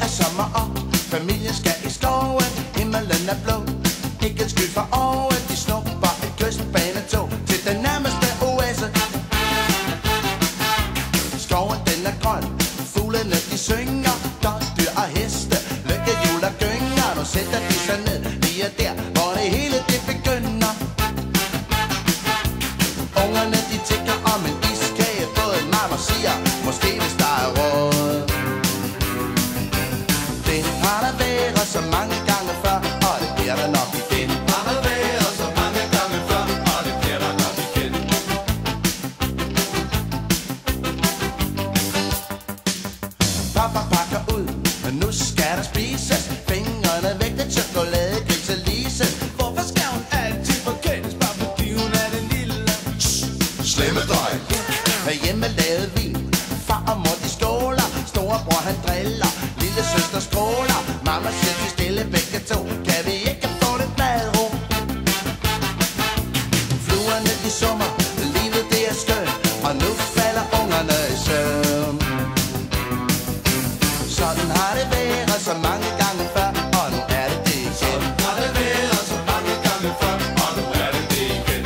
er sommer, og familien skal i skoven. Himmelen er blå, ikke en sky for oven. De snupper et kystbanetog til den nærmeste oase. Skoven den er grøn, fuglene de synger. Der dyr og heste, lykkehjul og gynger. Nu sætter de sig ned, lige der, hvor det hele det begynder. Ungerne de tænker om en iskage. Både mamma siger, måske hvis der er råd. Den har der været så mange gange før, og det bliver der nok igen. Har der været så mange gange før, og det bliver der nok igen. Papa pakker ud, men nu skal der spises. Fingrene væk, den chokolade, grise Lise. Hvorfor skal hun altid forkæles, bare fordi hun er den lille slemme dreng? Med hjemmelavet vin, far og mor de skåler. Storebror han driller, lille søster skråler. Mamma siger de stille begge to, kan vi ikke få lidt madro? Fluerne de summer, livet det er skønt, og nu falder ungerne i søvn. Sådan har det været så mange gange før, og nu er det det igen. Har det været så mange gange før, og nu er det det igen.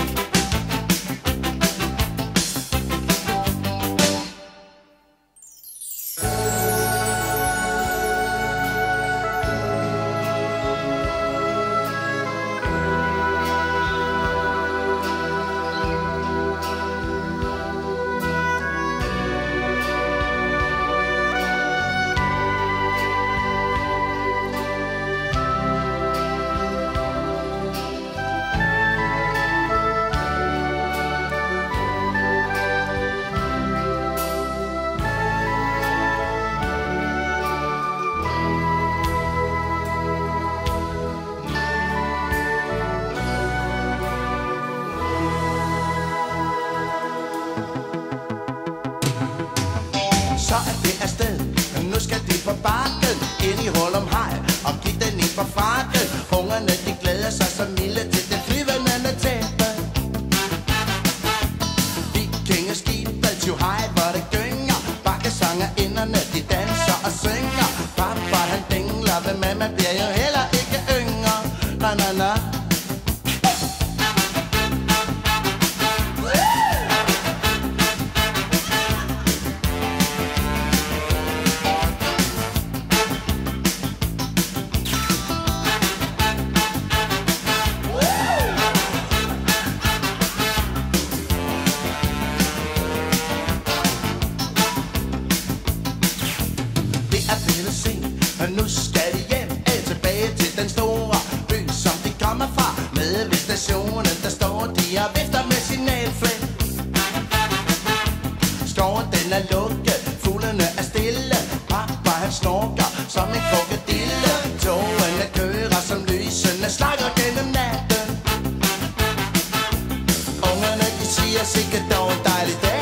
Så er det afsted, nu skal de på bakken. Ind i Hulumhej og giv den ind på frakken. Ungerne de glæder sig så milde til det flyvende tæppe. Vikingeskibet, tjuhej hvor det gynger. Bakkesangerinderne de danser og synger. Papa han dingler, men mamma bliver jo heller ikke yngre. Na na na. Nu skal de hjem, tilbage til den store by, som de kommer fra. Med ved stationen, der står de og vifter med signalflag. Skoven den er lukket, fuglene er stille. Papa han snorker som en krokodille. Togene kører som lysene slakker gennem natten. Ungerne de siger sikkert dog en dejlig dag.